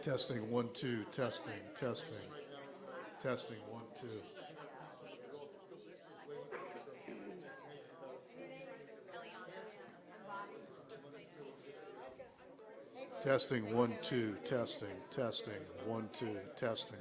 Testing, one, two, testing, testing, testing, one, two. Testing, one, two, testing, testing, one, two, testing.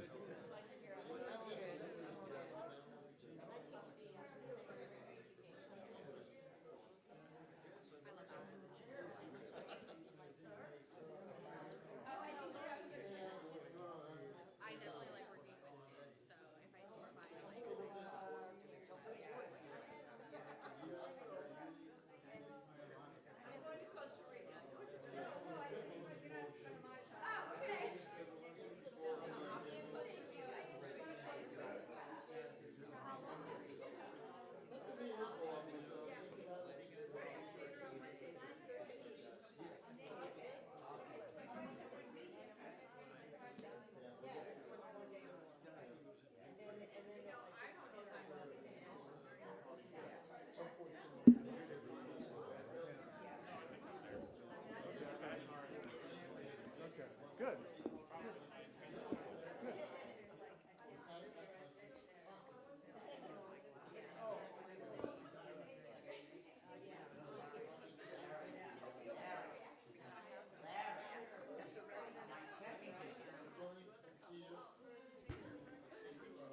Good.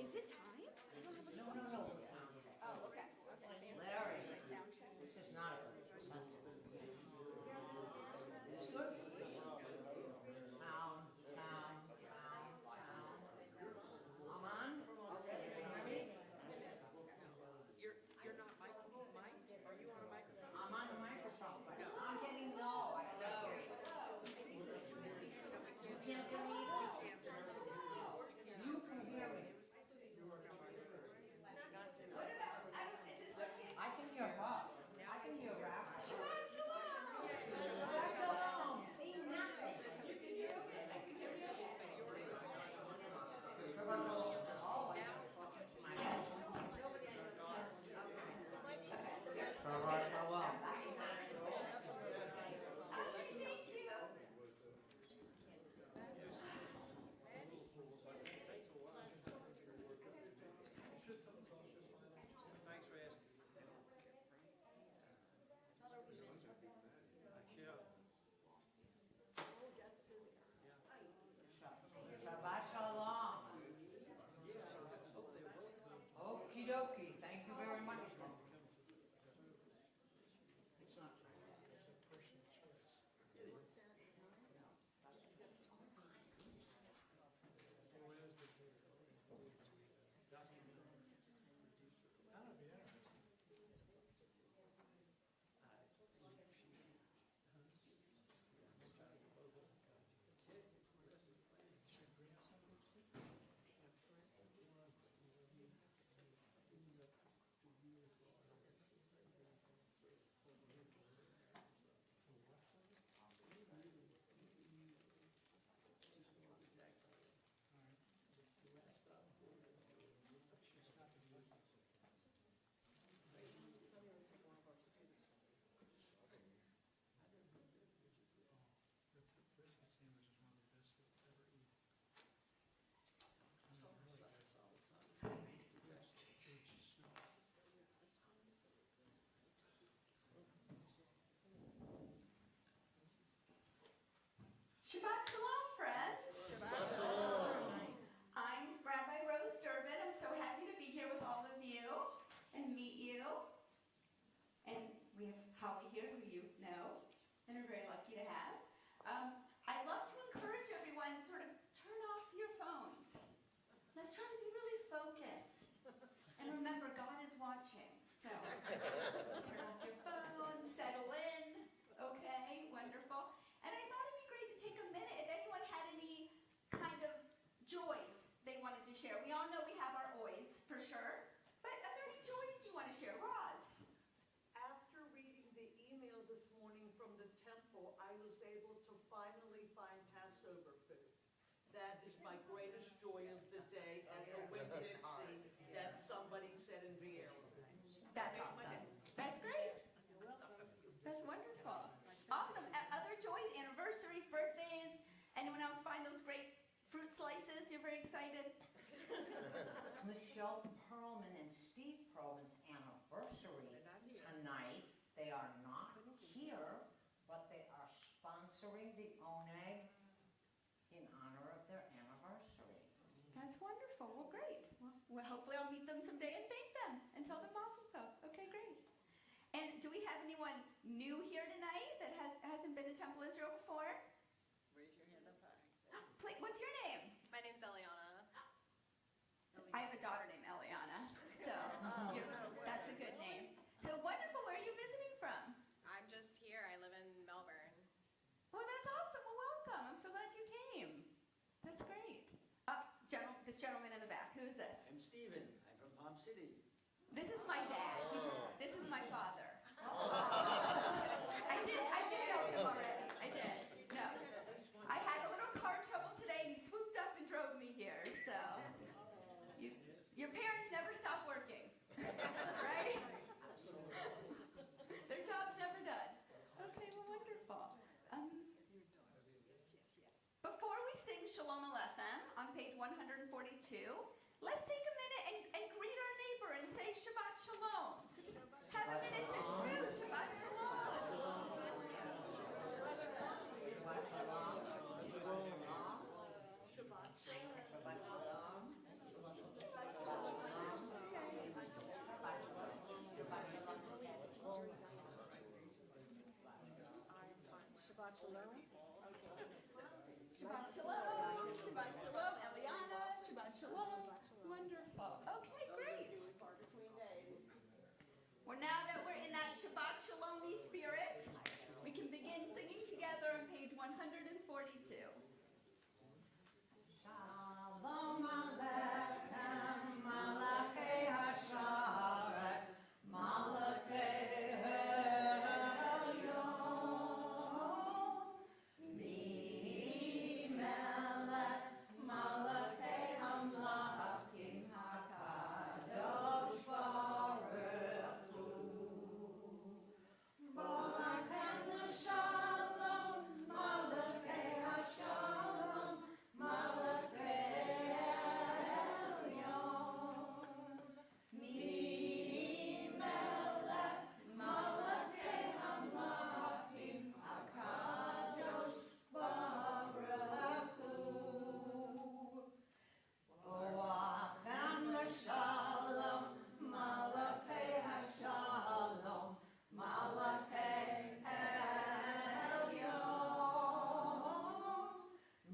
Is it time? I don't have a No. Oh, okay. Larry. Sound check. This is not a good Pound, pound, pound, pound. I'm on. Ready? You're not mic'd? Are you on a microphone? I'm on the microphone, but I'm getting no. I don't hear you. You can't hear me either? You can hear me. I can hear Bob. I can hear Rabbi. Shabbat shalom. See nothing. Shabbat shalom. Shabbat shalom. Okie dokie. Thank you very much. It's not. Shabbat shalom, friends. Shabbat shalom. I'm Rabbi Rose Durbin. I'm so happy to be here with all of you and meet you. And we have Holly here, who you know and are very lucky to have. I love to encourage everyone to sort of turn off your phones. Let's try to be really focused. And remember, God is watching. So turn off your phone, settle in. Okay, wonderful. And I thought it'd be great to take a minute if anyone had any kind of joys they wanted to share. We all know we have our oys, for sure. But are there any joys you want to share? Roz? After reading the email this morning from the temple, I was able to finally find Passover food. That is my greatest joy of the day, and the Winn-Dixie that somebody said in Vienna. That's awesome. That's great. That's wonderful. Awesome. Other joys, anniversaries, birthdays. Anyone else find those great this? You're very excited? It's Michelle Perlman and Steve Perlman's anniversary tonight. They are not here, but they are sponsoring the ONEG in honor of their anniversary. That's wonderful. Well, great. Well, hopefully I'll meet them someday and thank them and tell them Mazel Tov. Okay, great. And do we have anyone new here tonight that hasn't been to Temple Israel before? Raise your hand up high. Please, what's your name? My name's Eliana. I have a daughter named Eliana, so that's a good name. So wonderful. Where are you visiting from? I'm just here. I live in Melbourne. Oh, that's awesome. Well, welcome. I'm so glad you came. That's great. This gentleman in the back. Who is this? I'm Steven. I'm from Palm City. This is my dad. This is my father. I did know him already. I did. No. I had a little car trouble today and he swooped up and drove me here. So your parents never stop working. Right? Their job's never done. Okay, well, wonderful. Before we sing Shalom Aleichem on page 142, let's take a minute and greet our neighbor and say Shabbat Shalom. So just have a minute to shmooze. Shabbat Shalom. Shabbat shalom. Shabbat shalom. Shabbat shalom. Shabbat Shalom. Shabbat Shalom. Eliana. Shabbat Shalom. Wonderful. Okay, great. Well, now that we're in that Shabbat Shalom-y spirit, we can begin singing together on page 142. Shalom Aleichem, Malachei Hasharet, Malachei Elyon, Mi Melech, Malachei Hamlachim, HaKadosh Baruch Hu. Bolachem l'shalom, Malachei Hashalom, Malachei Elyon. Mi Melech, Malachei Hamlachim, HaKadosh Baruch Hu. Bolachem l'shalom, Malachei Hashalom, Malachei Elyon.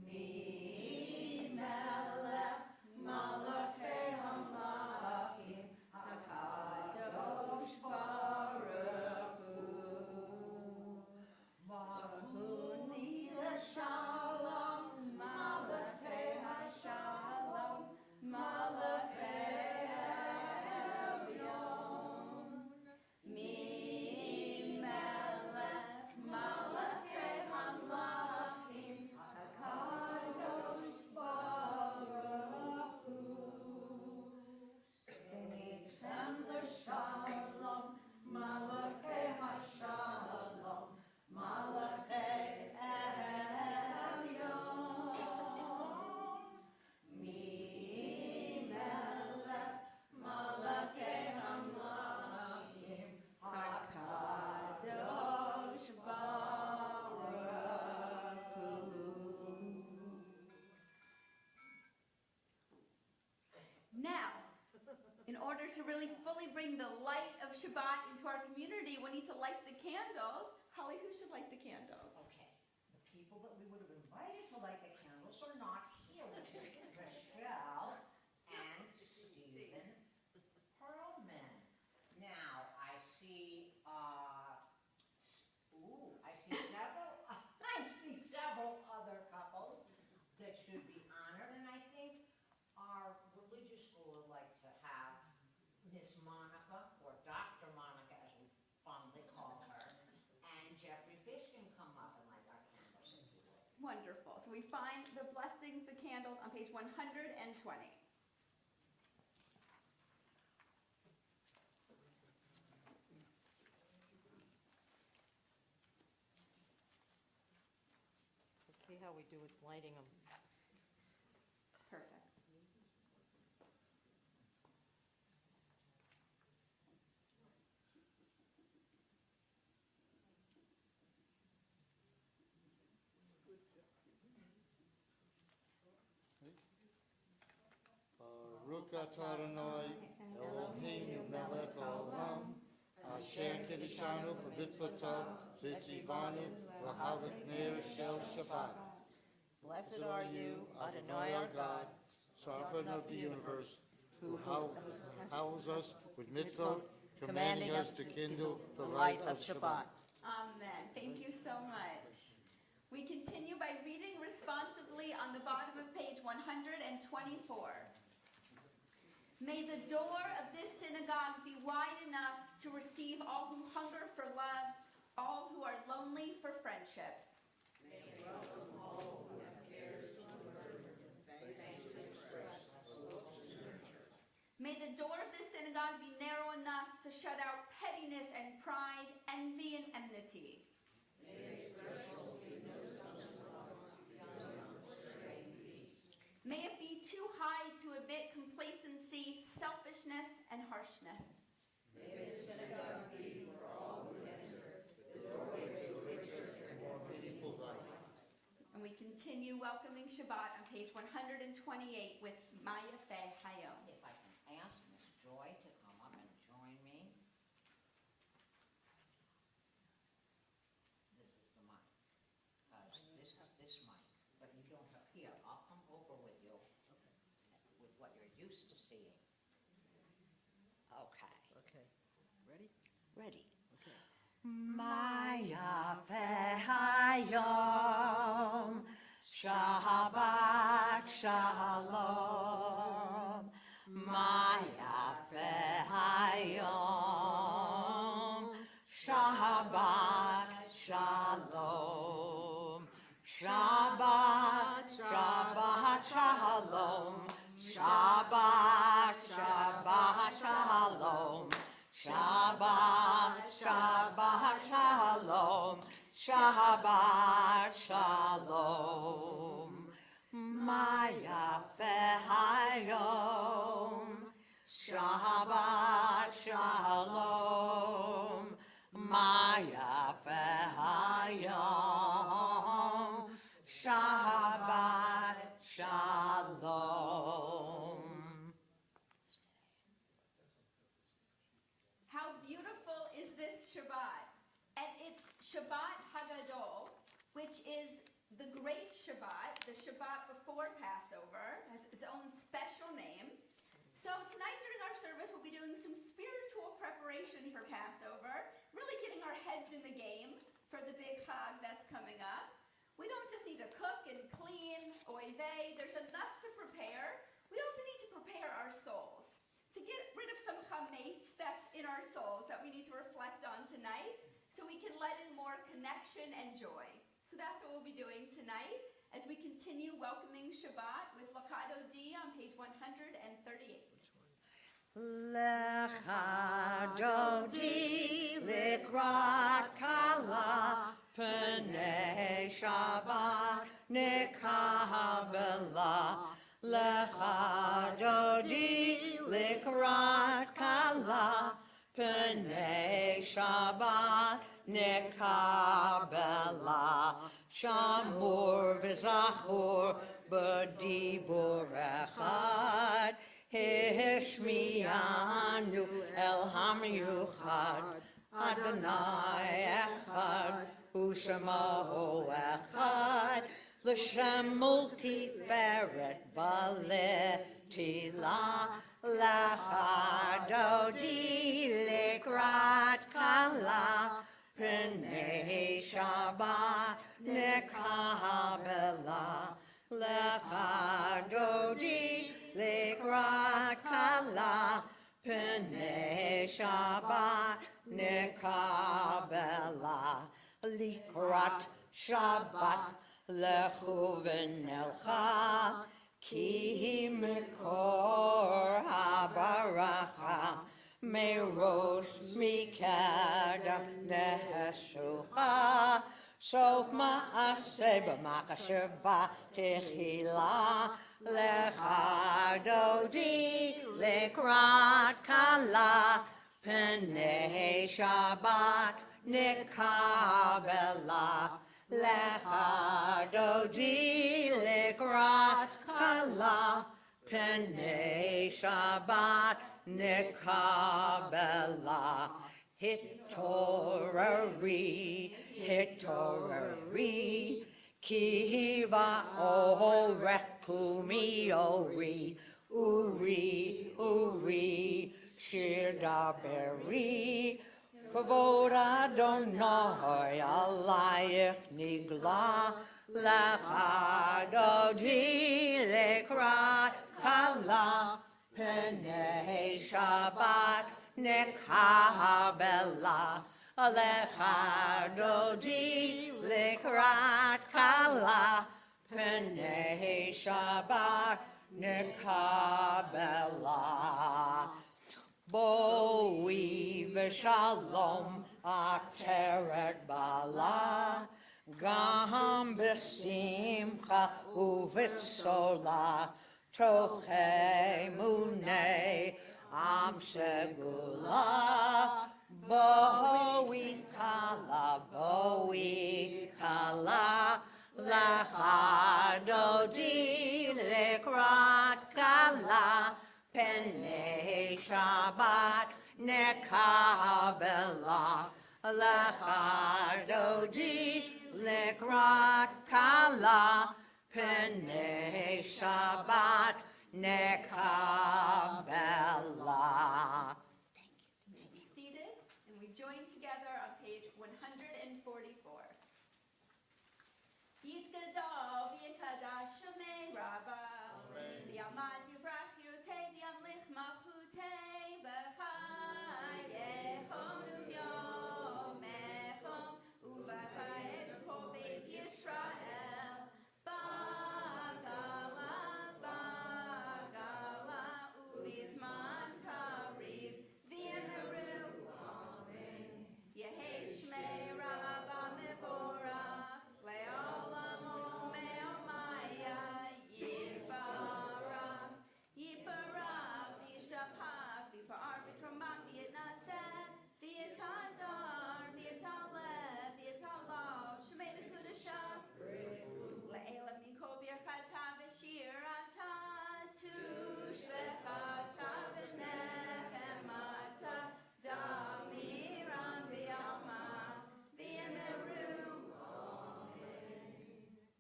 Mi Melech, Malachei Hamlachim, HaKadosh Baruch Hu. Baruch Hu Shalom, Malachei Hashalom, Malachei Elyon. Mi Melech, Malachei Hamlachim, HaKadosh Baruch Hu. Seitzem l'shalom, Malachei Hashalom, Malachei Elyon. Mi Melech, Malachei Hamlachim, HaKadosh Baruch Hu. Now, in order to really fully bring the light of Shabbat into our community, we need to light the candles. Holly, who should light the candles? Okay, the people that we would have invited to light the candles are not here, which is Michelle and Stephen Perlman. Now, I see several other couples that should be honored, and I think our religious school would like to have Miss Monica, or Dr. Monica, as we fondly call her, and Jeffrey Fish can come up and light our candles if you would. Wonderful. So we find the blessings, the candles on page 120. Let's see how we do with lighting them. Perfect. Baruch atah Adonai Eloheinu melech haolam asher kiddushanu b'mitzvotav v'tzivanu l'havet ner shel Shabbat. Blessed are you, Adonai our God, Sovereign of the universe, who houses us with mitzvot, commanding us to kindle the light of Shabbat. Amen. Thank you so much. We continue by reading responsibly on the bottom of page 124. May the door of this synagogue be wide enough to receive all who hunger for love, all who are lonely for friendship. May the door of this synagogue be narrow enough to shut out pettiness and pride, envy and enmity. May it be too high to admit complacency, selfishness, and harshness. And we continue welcoming Shabbat on page 128 with Maya Fe Hayom. If I can ask Miss Joy to come up and join me. This is the mic. This is this mic, but you don't hear. I'll come over with you with what you're used to seeing. Okay. Okay. Ready? Ready. Okay. Maya Hayom, Shabbat Shalom. Maya Hayom, Shabbat Shalom. Shabbat, Shabbat Shalom. Shabbat, Shabbat Shalom. Shabbat, Shabbat Shalom. Shabbat Shalom. Maya Hayom. Shabbat Shalom. Maya Hayom. Shabbat Shalom. How beautiful is this Shabbat? And it's Shabbat Hagadol, which is the great Shabbat, the Shabbat before Passover, has its own special name. So tonight during our service, we'll be doing some spiritual preparation for Passover, really getting our heads in the game for the big Chag that's coming up. We don't just need to cook and clean, oy vey, there's enough to prepare. We also need to prepare our souls to get rid of some chametz that's in our souls that we need to reflect on tonight so we can let in more connection and joy. So that's what we'll be doing tonight as we continue welcoming Shabbat with Lakado D on page 138. Lecha dodi likrat kala pnei Shabbat nekabela. Lecha dodi likrat kala pnei Shabbat nekabela. Shamur v'zachur b'dibur echad. Hishmiyanu el hamyuchad. Adonai echad u'shemahu echad. L'shem multiferet v'letila. Lecha dodi likrat kala pnei Shabbat nekabela. Lecha dodi likrat kala pnei Shabbat nekabela. Likrat Shabbat lechu v'nelcha ki mikor habaracha merosh mikadam neheshucha sof ma'aseh b'makasher techila. Lecha dodi likrat kala pnei Shabbat nekabela. Lecha dodi likrat kala P'nei Shabbat nekabela. Hitorari, kiva orekumi ori, uri, shirdaberi, kavod Adonai alayich nigla, lecha dodi lekrat kala, P'nei Shabbat nekabela. Alecha dodi lekrat kala, P'nei Shabbat nekabela. Boi v'shalom ateret bala, gam b'simcha uv'tzola, tochei munei am segula. Boi kala, lecha dodi lekrat kala, P'nei Shabbat nekabela. Lecha dodi lekrat kala, P'nei Shabbat nekabela. Be seated, and we join together on page 144. Yitzgadol v'yikadash shomei rabba, v'yamad yivrach yirutei v'yamlich malchutei b'chayechon u'vyomechon u'v'chayet kol beit Yisrael bagala u'vizman kariv v'yemeru Yehei shmei rabba mevorach le'olam u'me'omaya yiparach v'yishapach v'yipar v'tromach v'yitnaseh v'yitadar v'yitalev v'yitalal shmei l'kudashah le'elam mikol birchata v'shirata tushvechata v'nechemata damiram v'yalma v'yemeru.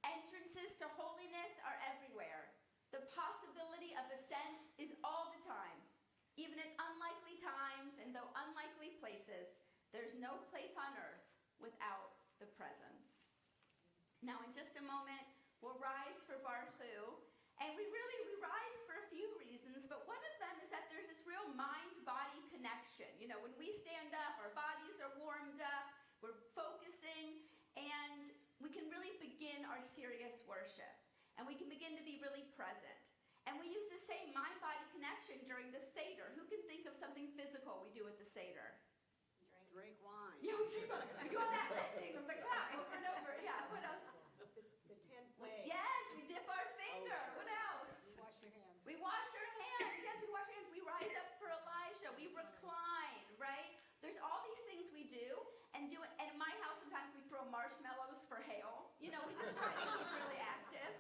Entrances to holiness are everywhere. The possibility of ascent is all the time. Even in unlikely times and though unlikely places, there's no place on earth without the presence. Now in just a moment, we'll rise for Baruch Hu, and we rise for a few reasons, but one of them is that there's this real mind-body connection. You know, when we stand up, our bodies are warmed up, we're focusing, and we can really begin our serious worship. And we can begin to be really present. And we use the same mind-body connection during the Seder. Who can think of something physical we do at the Seder? Drink wine. You know, we do all that lifting. I'm like, wow, over and over. Yeah, what else? The 10 plagues. Yes, we dip our finger. What else? Wash your hands. We wash our hands. Yes, we wash our hands. We rise up for Elijah. We recline, right? There's all these things we do. And in my house, sometimes we throw marshmallows for hail. You know, we just try to keep really active.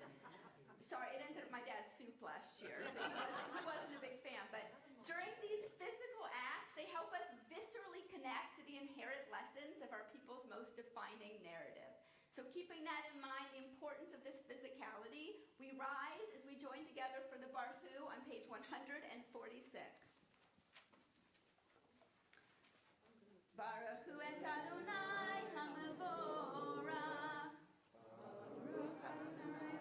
Sorry, it ended up my dad's soup last year, so he wasn't a big fan. But during these physical acts, they help us viscerally connect to the inherent lessons of our people's most defining narrative. So keeping that in mind, the importance of this physicality, we rise as we join together for the Baruch Hu on page 146. Baruch Hu et Adonai HaMevorach. Baruch Adonai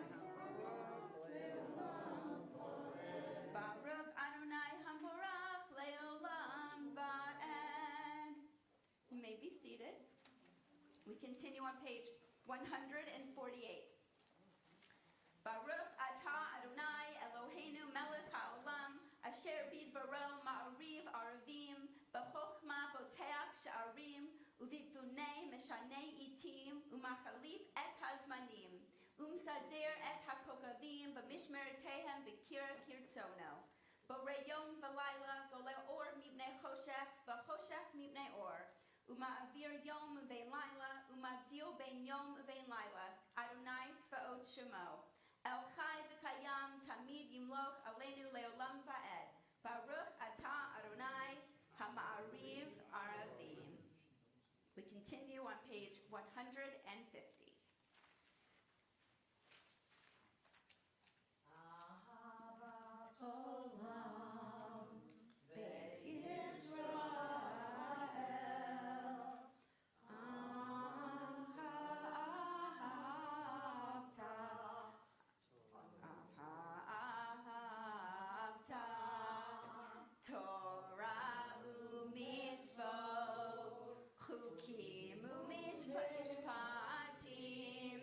Baruch Adonai HaMevorach Le'olam Va'ed. You may be seated. We continue on page 148. Baruch atah Adonai Eloheinu melech ha'olam asher bidvaro ma'ariv aravim b'chochma boteach sha'arim uvitfunei meshanei itim umachalif et hazmanim umsader et ha'kokavim b'mishmeretehem b'kir kirtzono borei yom v'layla goleh or mipnei choshech v'choshech mipnei or uma'avir yom v'ein layla umagdil ben yom v'ein layla Adonai tzvaot shemo El Chai v'Kayam Tamid Yimloch Aleinu continue on page 150. Torah u'mitzvot, chukim u'mishpatim,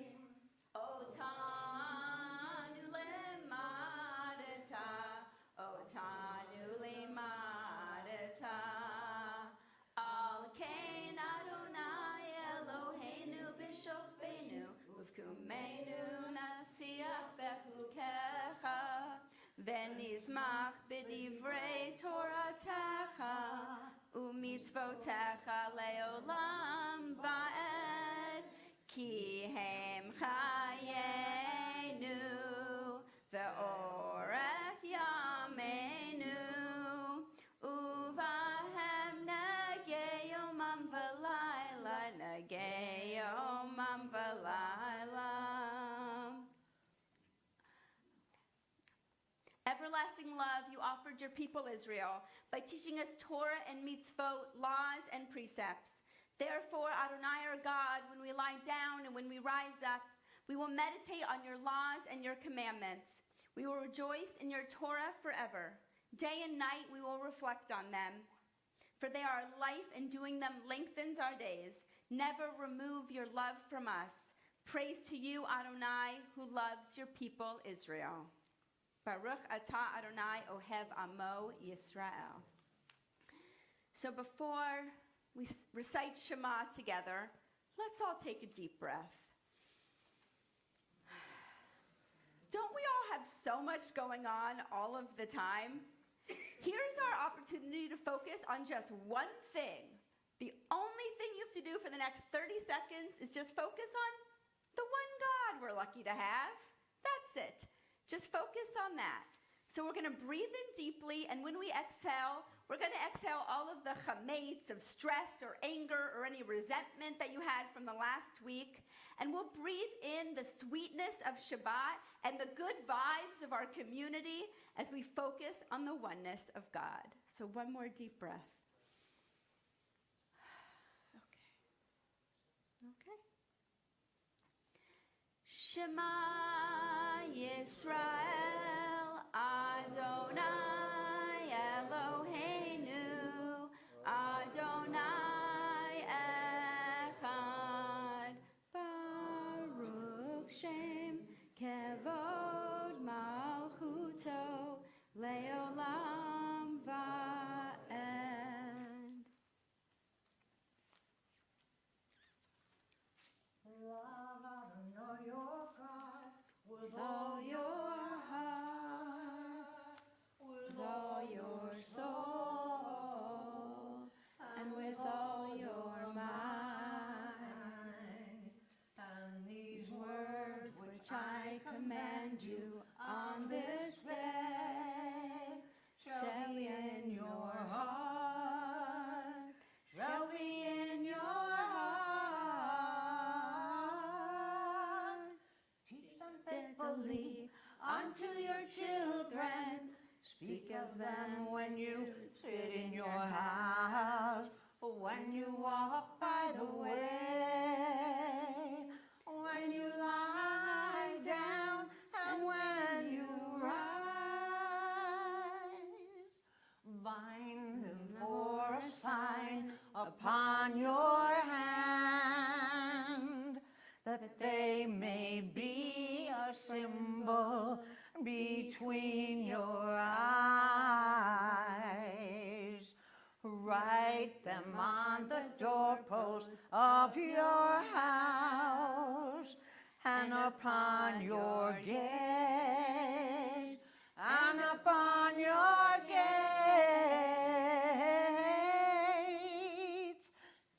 otanu lemadata, otanu lemadata. Al kein Adonai Eloheinu b'shofbenu, uvkumenu nasiach bechukecha, v'nizmach b'divrei Toratecha, u'mitzvotecha leolam va'ed, ki hem chayenu, ve'orech yameinu, uvahem negei yomam v'layla, negei yomam v'layla. Everlasting love, you offered your people Israel by teaching us Torah and mitzvot, laws and precepts. Therefore, Adonai our God, when we lie down and when we rise up, we will meditate on your laws and your commandments. We will rejoice in your Torah forever. Day and night we will reflect on them. For they are life, and doing them lengthens our days. Never remove your love from us. Praise to you, Adonai, who loves your people Israel. Baruch atah Adonai ohev amo Yisrael. So before we recite Shema together, let's all take a deep breath. Don't we all have so much going on all of the time? Here's our opportunity to focus on just one thing. The only thing you have to do for the next 30 seconds is just focus on the one God we're lucky to have. That's it. Just focus on that. So we're going to breathe in deeply, and when we exhale, we're going to exhale all of the chametz of stress or anger or any resentment that you had from the last week, and we'll breathe in the sweetness of Shabbat and the good vibes of our community as we focus on the oneness of God. So one more deep breath. Okay. Shema Yisrael Adonai Eloheinu Adonai Echad Baruch Shem Kevod Malchuto Leolam Va'ed. Love Adonai your God with all your heart, with all your soul, and with all your mind. and these Words which I command you on this day shall be in your heart, shall be in your heart. teach them Faithfully unto your children, speak of them when you sit in your house, when you walk by the way, when you lie down, and when you rise. bind them for a sign upon your hand, that they may be a symbol between your eyes. Write them on the doorpost of your house and upon your gates, and upon your gates.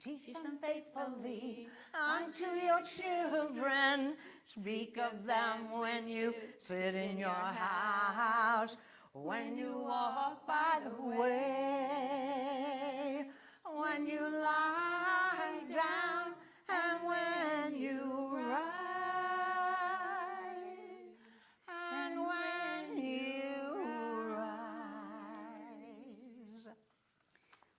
Teach them faithfully unto your children. Speak of them when you sit in your house, when you walk by the way, when you lie down,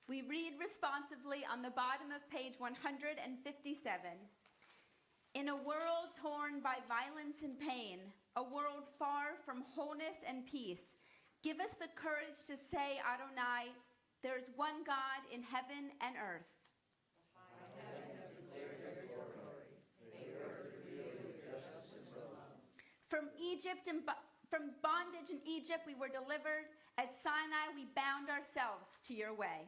We read responsively on the bottom of page 157. In a world torn by violence and pain, a world far from wholeness and peace, give us the courage to say, Adonai, there is one God in heaven and earth. From bondage in Egypt we were delivered. At Sinai we bound ourselves to your way.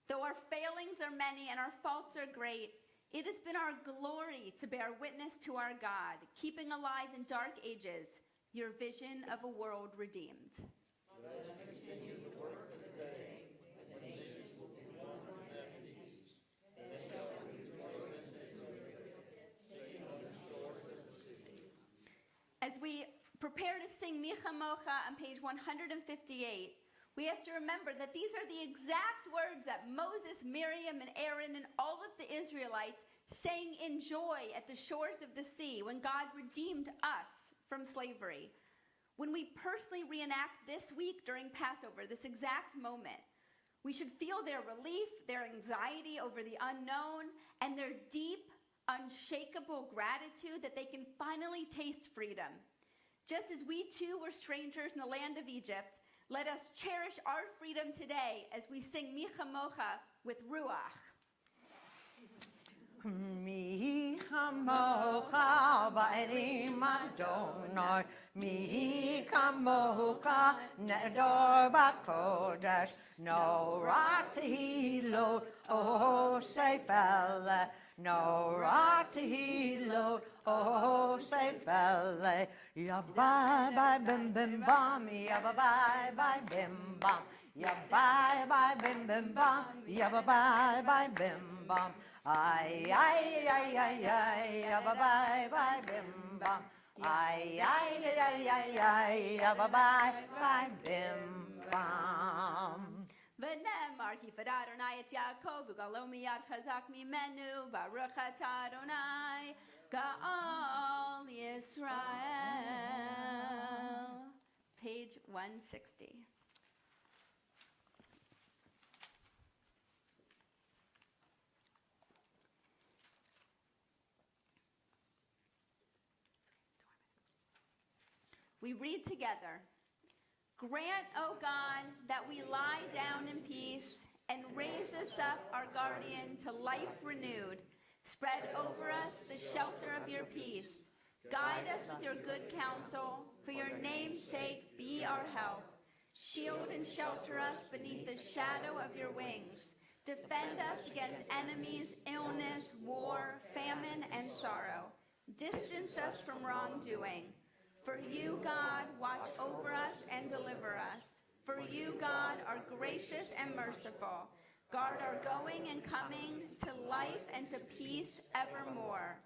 Though our failings are many and our faults are great, it has been our glory to bear witness to our God, keeping alive in dark ages your vision of a world redeemed. As we prepare to sing Micha Mocha on page 158, we have to remember that these are the exact words that Moses, Miriam, and Aaron and all of the Israelites sang in joy at the shores of the sea when God redeemed us from slavery. When we personally reenact this week during Passover, this exact moment, we should feel their relief, their anxiety over the unknown, and their deep, unshakable gratitude that they can finally taste freedom. Just as we too were strangers in the land of Egypt, let us cherish our freedom today as we sing Micha Mocha with Ruach. Micha Mocha ba'elim Adonai, Micha Mocha nedor b'kodesh, Norah tehilot o seifele, Norah tehilot o seifele, Yabai bai bim bim bam, Yabai bai bim bam, Yabai bai bim bim bam, Yabai bai bim bam. Ay, ay, ay, ay, ay, bye, bye, bim, bam. Ay, ay, ay, ay, ay, bye, bim, bam. V'nemar kifad Adonai et Yaakov v'galo miyad chazak mimenu baruch atah Adonai Ga'al Yisrael. Page 160. We read together. Grant, O God, that we lie down in peace and raise us up, our guardian, to life renewed. Spread over us the shelter of your peace. Guide us with your good counsel. For your name's sake, be our help. Shield and shelter us beneath the shadow of your wings. Defend us against enemies, illness, war, famine, and sorrow. Distance us from wrongdoing. For you, God, watch over us and deliver us. For you, God, are gracious and merciful. Guard our going and coming to life and to peace evermore.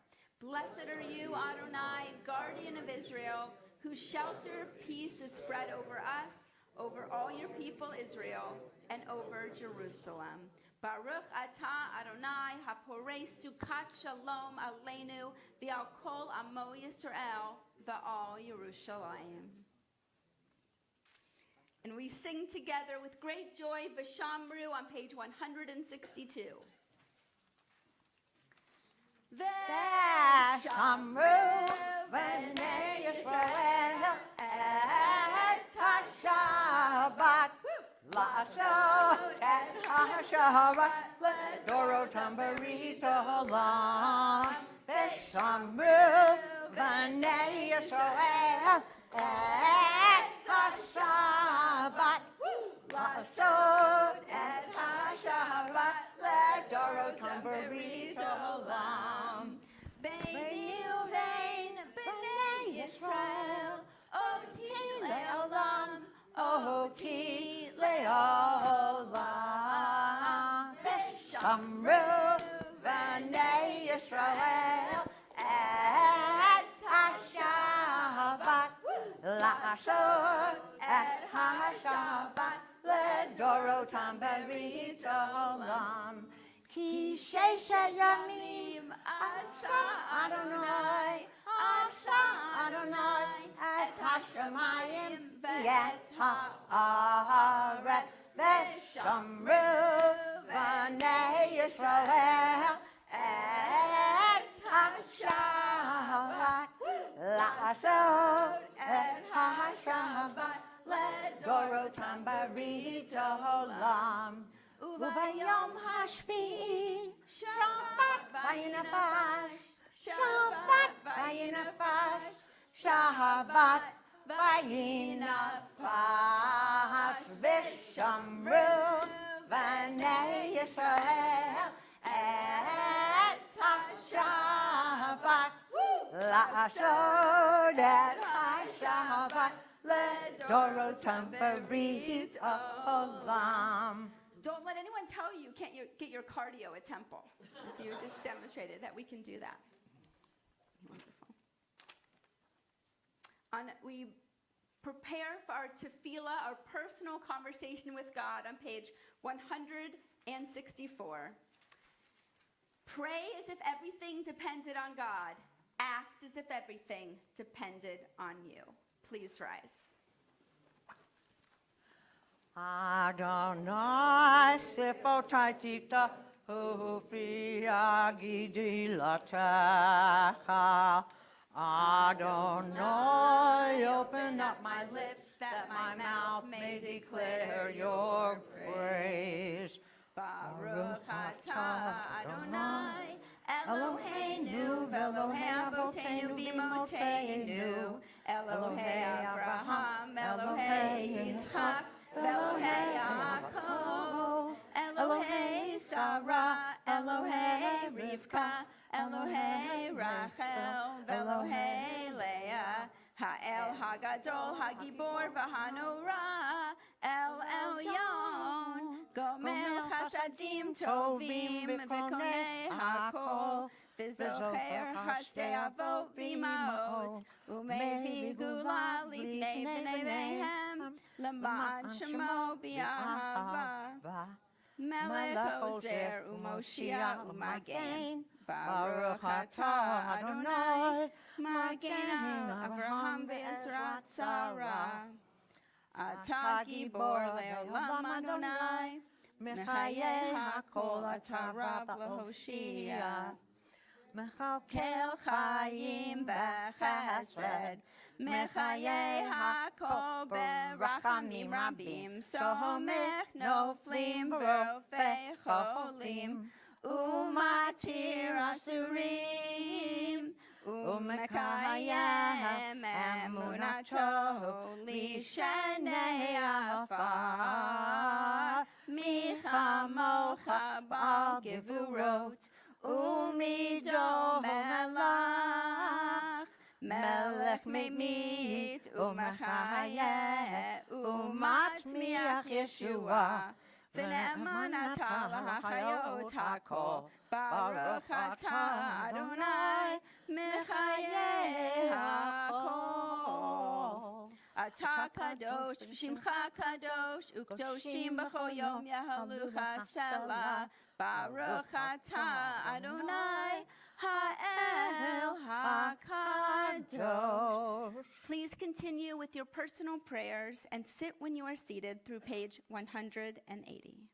Blessed are you, Adonai, guardian of Israel, whose shelter of peace is spread over us, over all your people Israel, and over Jerusalem. Baruch atah Adonai haporei sukat shalom aleinu v'al kol amo Yisrael v'al Yerushalayim. And we sing together with great joy V'shamru on page 162. V'shamru b'nei Yisrael et ha-Shabbat La'asot et ha-Shabbat L'dorotam b'rit olam V'shamru b'nei Yisrael et ha-Shabbat La'asot et ha-Shabbat L'dorotam b'rit olam Beini uvein b'nei Yisrael Oti le'olam Oti le'olam V'shamru b'nei Yisrael et ha-Shabbat La'asot et ha-Shabbat L'dorotam b'rit olam Ki sheisha yamim asa Adonai et haaretz v'shamru b'nei Yisrael et ha-Shabbat לעשות את השבת לדורותם ברית העולם. וביום השביעי שבת וינפש, שבת וינפש, שבת וינפש, ושמרו בני ישראל את השבת. לעשות את השבת לדורותם ברית העולם. Don't let anyone tell you you can't get your cardio at temple. So you just demonstrated that we can do that. Wonderful. We prepare for our tefillah, our personal conversation with God, on page 164. Pray as if everything depended on God. Act as if everything depended on you. Please rise. Adonai sifotitita hufi agidi latecha. Adonai, open up my lips that my mouth may declare your praise. Baruch atah Adonai Eloheinu v'Elohei Avotenu v'Imotenu Elohei Avraham, Elohei Yitzchak, Elohei Yaakov, Elohei Sarah, Elohei Rivka, Elohei Rachel, Elohei Leah, Ha'el Hagadol, Hagibor, V'Hanora, El Elyon, Gomer Chasadim Tovim, V'Konei Hakol, V'Zocher Chasdei Avot V'Imaot, U'Mevi Gula Lifnei B'nei Mehem, L'Ma'an Shemo B'Ahava, Melech Ozer U'Moshiach U'Magen, Baruch atah Adonai, Magen Avraham ve'Ezrat Sarah. Atah Gibor le'olam Adonai, Mechayeh hakol atah Rav le'Hoshia. Mechalkel chayim b'chesed, Mechayeh hakol berachamim rabim, Somech noflim v'rofei cholim, Umatir asurim, Umekayem emunato lishenei afar, Michamocha bal gevurot, Umido melach, Melech memit, Umechayeh, Umatmiach Yeshua, V'ne'eman atah lahachayot hakol, Baruch atah Adonai, Mechayeh hakol. Atah kadosh, v'shimcha kadosh, u'kdoshim b'chol yom yahalucha selah. Baruch atah Adonai, ha'el hakadosh. Please continue with your personal prayers and sit when you are seated through page 180.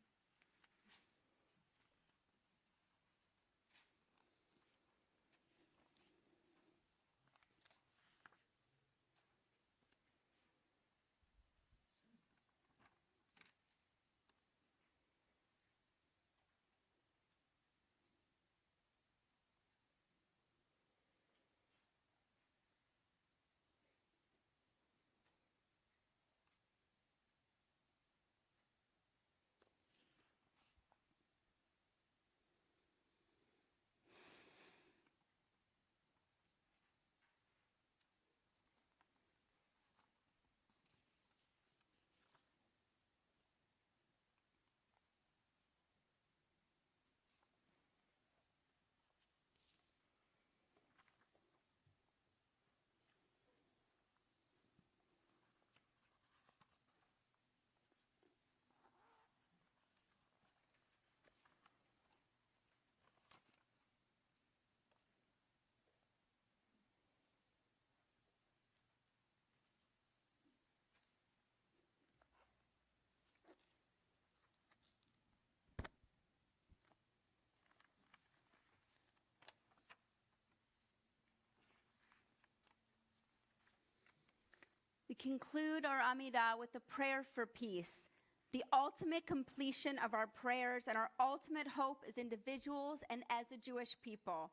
We conclude our Amidah with a prayer for peace, the ultimate completion of our prayers and our ultimate hope as individuals and as a Jewish people.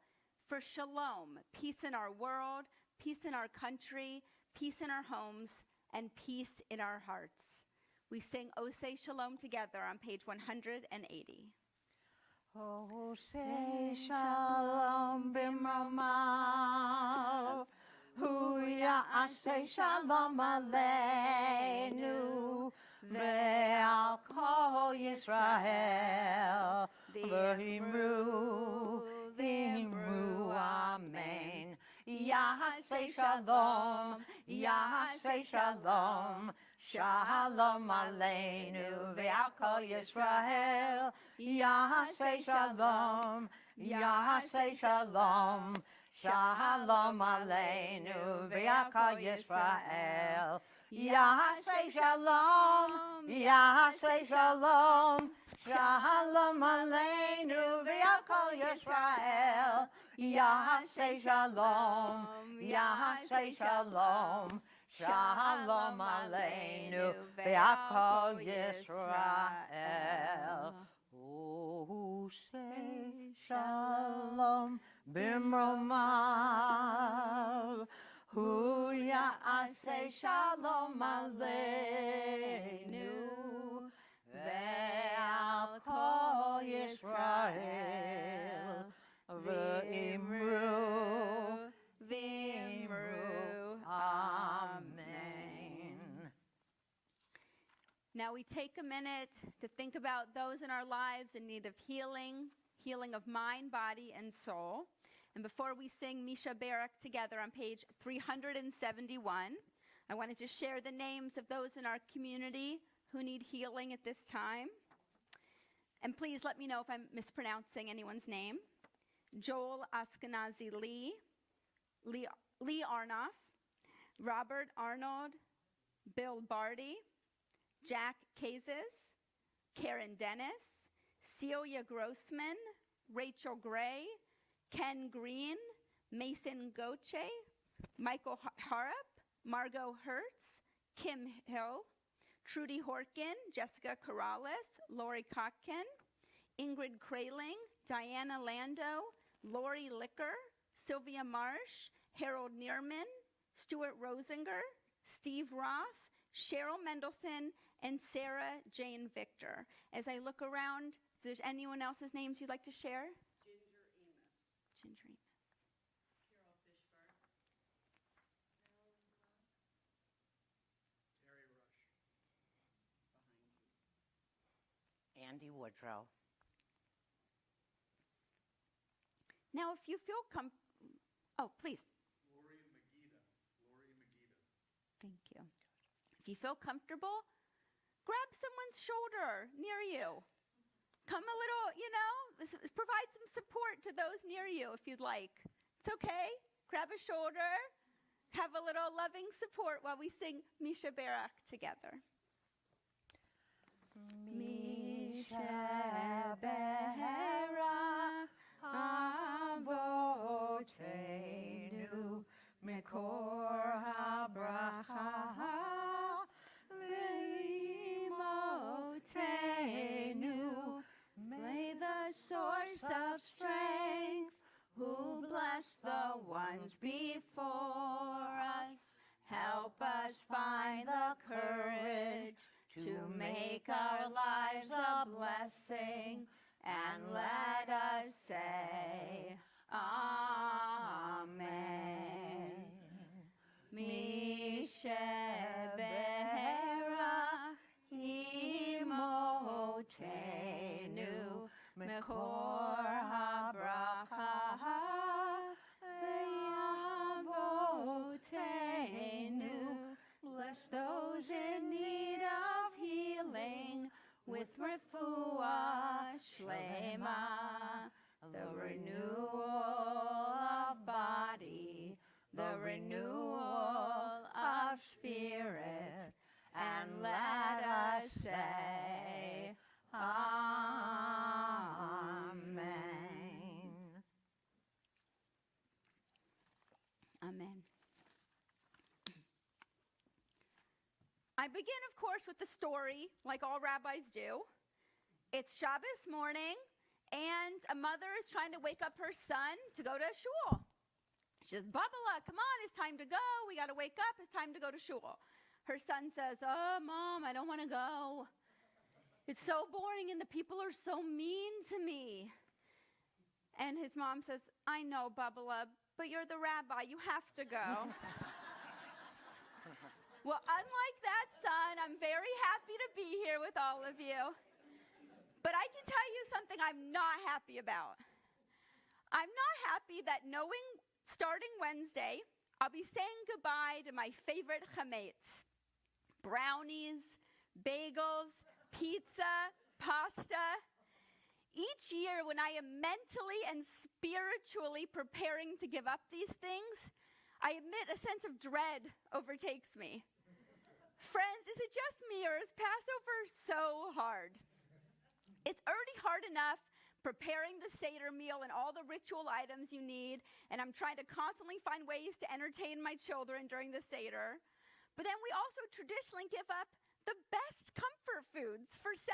For shalom, peace in our world, peace in our country, peace in our homes, and peace in our hearts. We sing O Say Shalom together on page 180. Oh, say shalom bimromav, hu ya'aseh shalom aleinu, ve'al kol Yisrael, v'himru, v'himru, amen. Ya'aseh shalom, ya'aseh shalom, shalom aleinu, ve'al kol Yisrael, Ya'aseh shalom, Ya'aseh shalom, shalom aleinu, ve'al kol Yisrael. Ya'aseh shalom, Ya'aseh shalom, shalom aleinu, ve'al kol Yisrael. Ya'aseh shalom, Ya'aseh shalom, shalom aleinu, ve'al kol Yisrael. Oh, say shalom bimromav, hu ya'aseh shalom aleinu, ve'al kol Yisrael, v'imru, v'imru, amen. Now we take a minute to think about those in our lives in need of healing of mind, body, and soul. And before we sing Misha Barak together on page 371, I wanted to share the names of those in our community who need healing at this time. And please let me know if I'm mispronouncing anyone's name. Joel Askenazi Lee Arnoff, Robert Arnold, Bill Barty, Jack Kazis, Karen Dennis, Celia Grossman, Rachel Gray, Ken Green, Mason Goche, Michael Harrop, Margot Hertz, Kim Hill, Trudy Horkin, Jessica Corrales, Lori Kotkin, Ingrid Kraling, Diana Lando, Lori Licker, Sylvia Marsh, Harold Neerman, Stuart Rosinger, Steve Roth, Cheryl Mendelson, and Sarah Jane Victor. As I look around, if there's anyone else's names you'd like to share? Ginger Enos. Andy Woodrow. Now, if you feel oh, please. Lori Magida. Thank you. If you feel comfortable, grab someone's shoulder near you. Come a little, provide some support to those near you if you'd like. It's okay. Grab a shoulder. Have a little loving support while we sing Misha Barak together. Misha Barak Avotenu Mikor HaBracha Leimotenu. May the source of strength, who blessed the ones before us, help us find the courage to make our lives a blessing, and let us say, Amen. Mishebera imotenu mekor habracha ve'avotenu. Bless those in need of healing with refuah shlema, the renewal of body, the renewal of spirit. I begin, of course, with the story, like all rabbis do. It's Shabbos morning, and a mother is trying to wake up her son to go to shul. She says, Babala, come on, it's time to go. We got to wake up. It's time to go to shul. Her son says, oh, Mom, I don't want to go. It's so boring, and the people are so mean to me. And his mom says, I know, Babala, but you're the rabbi. You have to go. Well, unlike that son, I'm very happy to be here with all of you. But I can tell you something I'm not happy about. I'm not happy that knowing starting Wednesday, I'll be saying goodbye to my favorite chametz. Brownies, bagels, pizza, pasta. Each year when I am mentally and spiritually preparing to give up these things, I admit a sense of dread overtakes me. Friends, is it just me, or is Passover so hard? It's already hard enough preparing the Seder meal and all the ritual items you need, and I'm trying to constantly find ways to entertain my children during the Seder. But then we also traditionally give up the best comfort foods for 7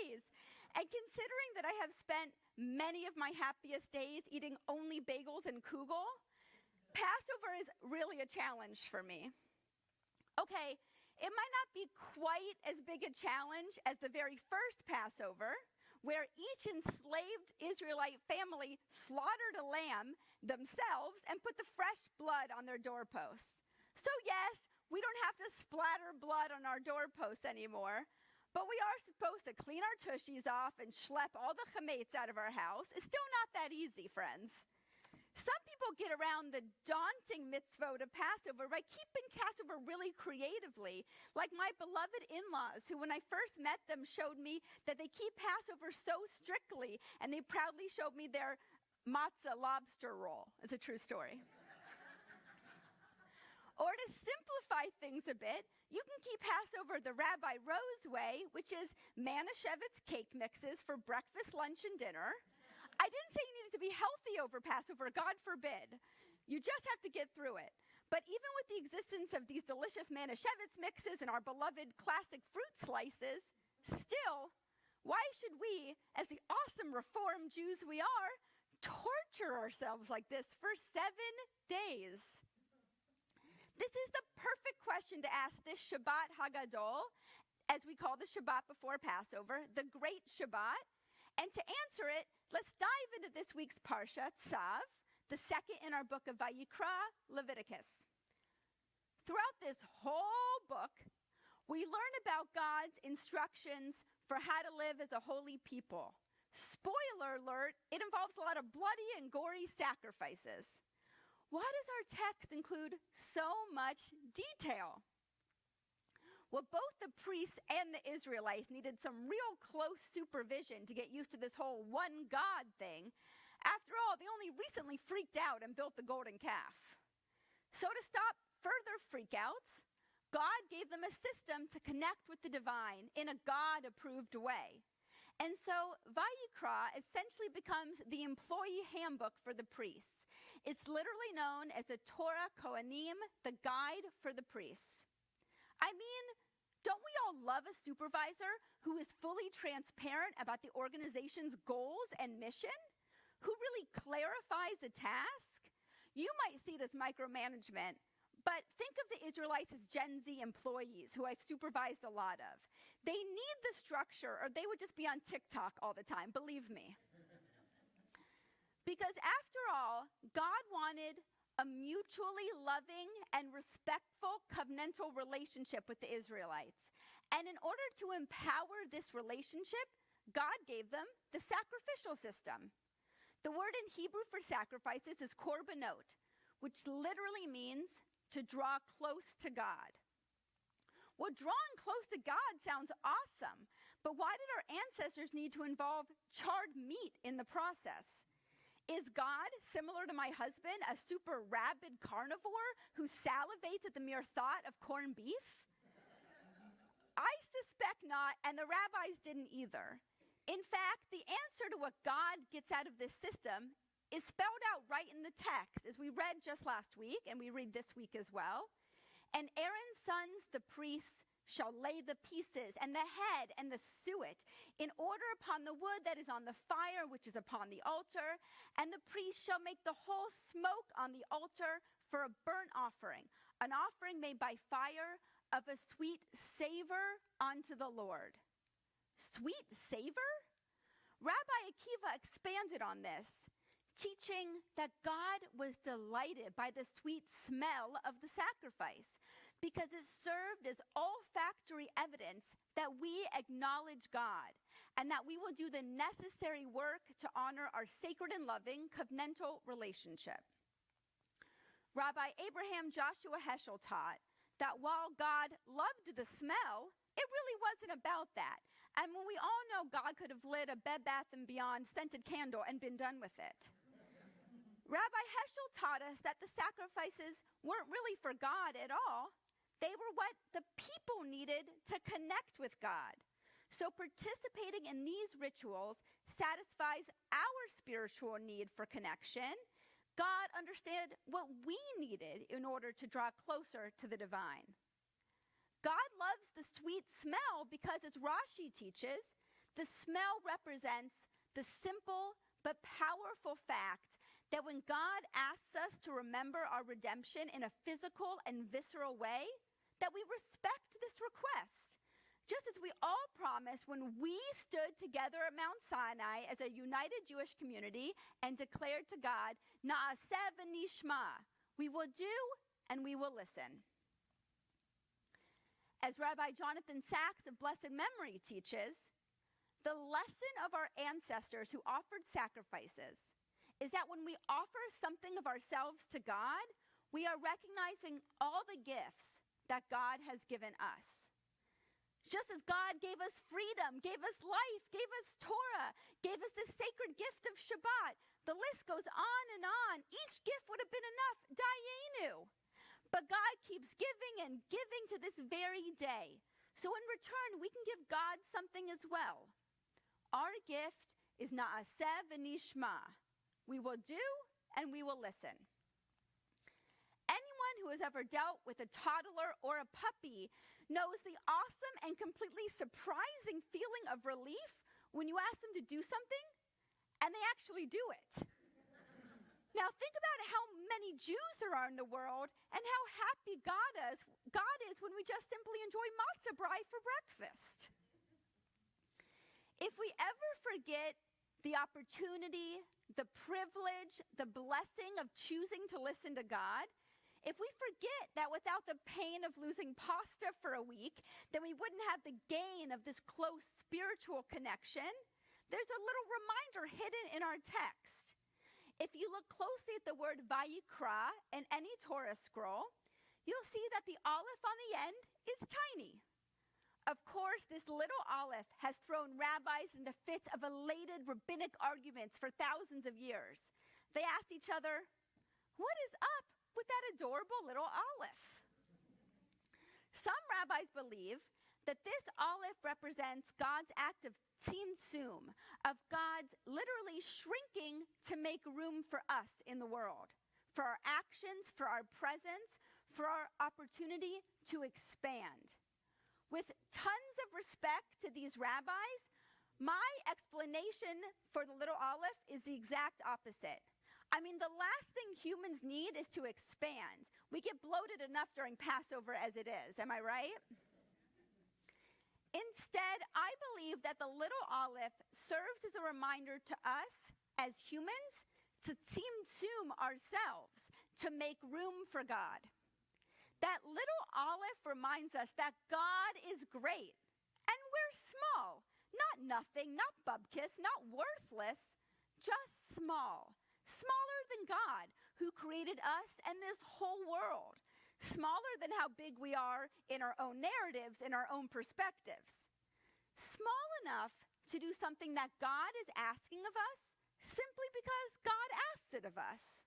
days. And considering that I have spent many of my happiest days eating only bagels and kugel, Passover is really a challenge for me. Okay, it might not be quite as big a challenge as the very first Passover, where each enslaved Israelite family slaughtered a lamb themselves and put the fresh blood on their doorposts. So yes, we don't have to splatter blood on our doorposts anymore, but we are supposed to clean our tushies off and schlep all the chametz out of our house. It's still not that easy, friends. Some people get around the daunting mitzvot of Passover by keeping Passover really creatively, like my beloved in-laws, who when I first met them showed me that they keep Passover so strictly, and they proudly showed me their matzah lobster roll. It's a true story. Or to simplify things a bit, you can keep Passover the Rabbi Rose way, which is Manischewitz cake mixes for breakfast, lunch, and dinner. I didn't say you needed to be healthy over Passover, God forbid. You just have to get through it. But even with the existence of these delicious Manischewitz mixes and our beloved classic fruit slices, still, why should we, as the awesome Reformed Jews we are, torture ourselves like this for 7 days? This is the perfect question to ask this Shabbat Hagadol, as we call the Shabbat before Passover, the Great Shabbat. And to answer it, let's dive into this week's Parsha, Tzav, the second in our book of Vayikra, Leviticus. Throughout this whole book, we learn about God's instructions for how to live as a holy people. Spoiler alert, it involves a lot of bloody and gory sacrifices. Why does our text include so much detail? Well, both the priests and the Israelites needed some real close supervision to get used to this whole one God thing. After all, they only recently freaked out and built the golden calf. So to stop further freakouts, God gave them a system to connect with the divine in a God-approved way. And so Vayikra essentially becomes the employee handbook for the priests. It's literally known as the Torah Kohanim, the guide for the priests. I mean, don't we all love a supervisor who is fully transparent about the organization's goals and mission? Who really clarifies a task? You might see it as micromanagement, but think of the Israelites as Gen Z employees who I've supervised a lot of. They need the structure or they would just be on TikTok all the time, believe me. Because after all, God wanted a mutually loving and respectful covenantal relationship with the Israelites. And in order to empower this relationship, God gave them the sacrificial system. The word in Hebrew for sacrifices is korbanot, which literally means to draw close to God. Well, drawing close to God sounds awesome, but why did our ancestors need to involve charred meat in the process? Is God, similar to my husband, a super rabid carnivore who salivates at the mere thought of corned beef? I suspect not, and the rabbis didn't either. In fact, the answer to what God gets out of this system is spelled out right in the text, as we read just last week, and we read this week as well. And Aaron's sons, the priests, shall lay the pieces and the head and the suet in order upon the wood that is on the fire which is upon the altar, and the priest shall make the whole smoke on the altar for a burnt offering, an offering made by fire of a sweet savor unto the Lord. Sweet savor? Rabbi Akiva expanded on this, teaching that God was delighted by the sweet smell of the sacrifice because it served as olfactory evidence that we acknowledge God and that we will do the necessary work to honor our sacred and loving covenantal relationship. Rabbi Abraham Joshua Heschel taught that while God loved the smell, it really wasn't about that. And when we all know God could have lit a Bed Bath & Beyond scented candle and been done with it. Rabbi Heschel taught us that the sacrifices weren't really for God at all. They were what the people needed to connect with God. So participating in these rituals satisfies our spiritual need for connection. God understood what we needed in order to draw closer to the divine. God loves the sweet smell because, as Rashi teaches, the smell represents the simple but powerful fact that when God asks us to remember our redemption in a physical and visceral way, that we respect this request. Just as we all promised when we stood together at Mount Sinai as a united Jewish community and declared to God, Na'aseh v'nishma, we will do and we will listen. As Rabbi Jonathan Sachs of blessed memory teaches, the lesson of our ancestors who offered sacrifices is that when we offer something of ourselves to God, we are recognizing all the gifts that God has given us. Just as God gave us freedom, gave us life, gave us Torah, gave us the sacred gift of Shabbat, the list goes on and on. Each gift would have been enough, dayenu. But God keeps giving and giving to this very day. So in return, we can give God something as well. Our gift is Na'aseh v'nishma. We will do and we will listen. Anyone who has ever dealt with a toddler or a puppy knows the awesome and completely surprising feeling of relief when you ask them to do something and they actually do it. Now think about how many Jews there are in the world and how happy God is when we just simply enjoy matzah brie for breakfast. If we ever forget the opportunity, the privilege, the blessing of choosing to listen to God, if we forget that without the pain of losing pasta for a week, then we wouldn't have the gain of this close spiritual connection, there's a little reminder hidden in our text. If you look closely at the word Vayikra in any Torah scroll, you'll see that the aleph on the end is tiny. Of course, this little aleph has thrown rabbis into fits of elated rabbinic arguments for thousands of years. They ask each other, what is up with that adorable little aleph? Some rabbis believe that this aleph represents God's act of tzimtzum, of God's literally shrinking to make room for us in the world, for our actions, for our presence, for our opportunity to expand. With tons of respect to these rabbis, my explanation for the little aleph is the exact opposite. I mean, the last thing humans need is to expand. We get bloated enough during Passover as it is, am I right? Instead, I believe that the little aleph serves as a reminder to us as humans to tzimtzum ourselves, to make room for God. That little aleph reminds us that God is great and we're small, not nothing, not bubkiss, not worthless, just small. Smaller than God, who created us and this whole world. Smaller than how big we are in our own narratives, in our own perspectives. Small enough to do something that God is asking of us simply because God asked it of us.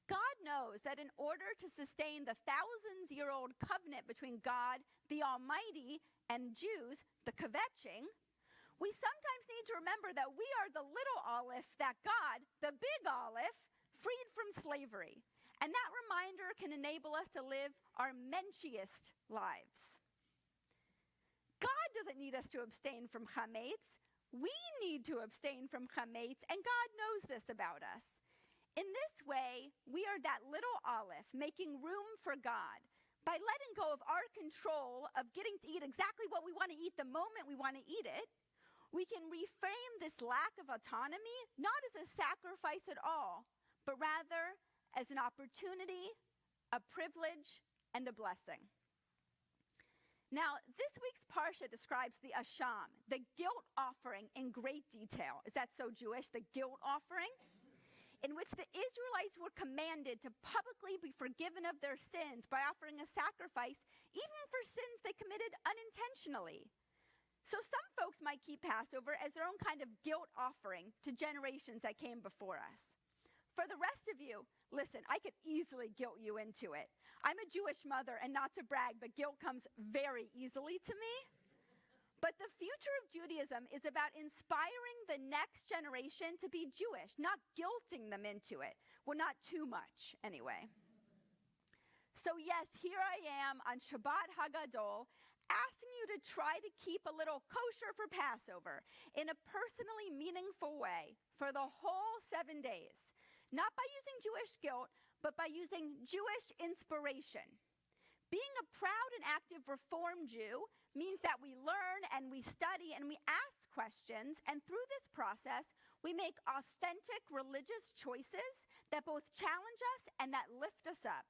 God knows that in order to sustain the thousands-year-old covenant between God, the Almighty, and Jews, the kvetching, we sometimes need to remember that we are the little aleph that God, the big aleph, freed from slavery. And that reminder can enable us to live our menschiest lives. God doesn't need us to abstain from chametz. We need to abstain from chametz, and God knows this about us. In this way, we are that little olive making room for God by letting go of our control of getting to eat exactly what we want to eat the moment we want to eat it. We can reframe this lack of autonomy not as a sacrifice at all, but rather as an opportunity, a privilege, and a blessing. Now, this week's Parsha describes the Asham, the guilt offering, in great detail. Is that so Jewish? The guilt offering? In which the Israelites were commanded to publicly be forgiven of their sins by offering a sacrifice, even for sins they committed unintentionally. So some folks might keep Passover as their own kind of guilt offering to generations that came before us. For the rest of you, listen, I could easily guilt you into it. I'm a Jewish mother, and not to brag, but guilt comes very easily to me. But the future of Judaism is about inspiring the next generation to be Jewish, not guilting them into it. Well, not too much, anyway. So yes, here I am on Shabbat Hagadol, asking you to try to keep a little kosher for Passover in a personally meaningful way for the whole 7 days. Not by using Jewish guilt, but by using Jewish inspiration. Being a proud and active Reform Jew means that we learn and we study and we ask questions, and through this process, we make authentic religious choices that both challenge us and that lift us up.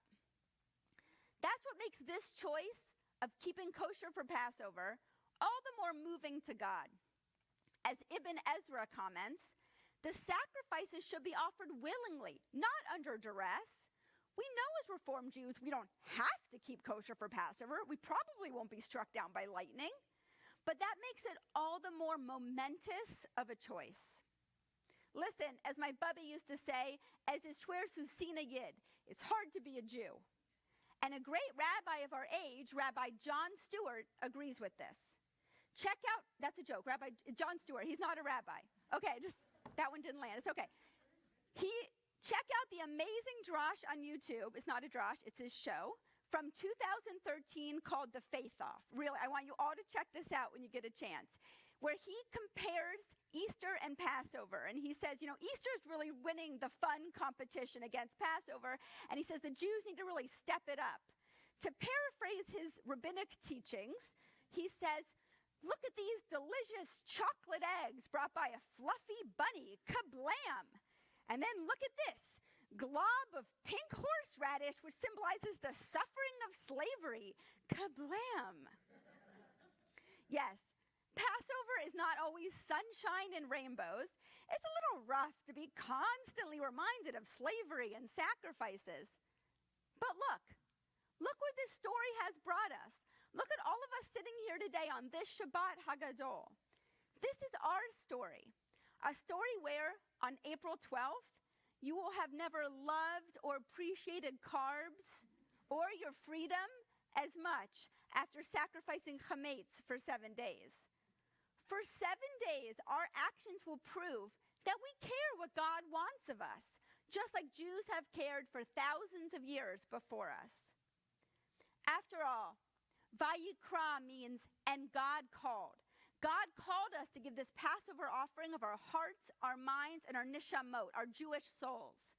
That's what makes this choice of keeping kosher for Passover all the more moving to God. As Ibn Ezra comments, the sacrifices should be offered willingly, not under duress. We know as Reform Jews we don't have to keep kosher for Passover. We probably won't be struck down by lightning. But that makes it all the more momentous of a choice. Listen, as my Bubby used to say, as is schwer zu sein a Yid, it's hard to be a Jew. And a great rabbi of our age, Rabbi John Stewart, agrees with this. Check out, that's a joke, Rabbi John Stewart, he's not a rabbi. Okay, just, that one didn't land, it's okay. Check out the amazing drosh on YouTube. It's not a drosh, it's his show from 2013 called The Faith Off. Really, I want you all to check this out when you get a chance, where he compares Easter and Passover. And he says, Easter is really winning the fun competition against Passover. And he says the Jews need to really step it up. To paraphrase his rabbinic teachings, he says, look at these delicious chocolate eggs brought by a fluffy bunny, kablam! And then look at this glob of pink horseradish, which symbolizes the suffering of slavery, kablam! Yes, Passover is not always sunshine and rainbows. It's a little rough to be constantly reminded of slavery and sacrifices. But look where this story has brought us. Look at all of us sitting here today on this Shabbat Hagadol. This is our story, a story where on April 12th, you will have never loved or appreciated carbs or your freedom as much after sacrificing chametz for 7 days. For 7 days, our actions will prove that we care what God wants of us, just like Jews have cared for thousands of years before us. After all, Vayikra means, and God called. God called us to give this Passover offering of our hearts, our minds, and our nishamot, our Jewish souls.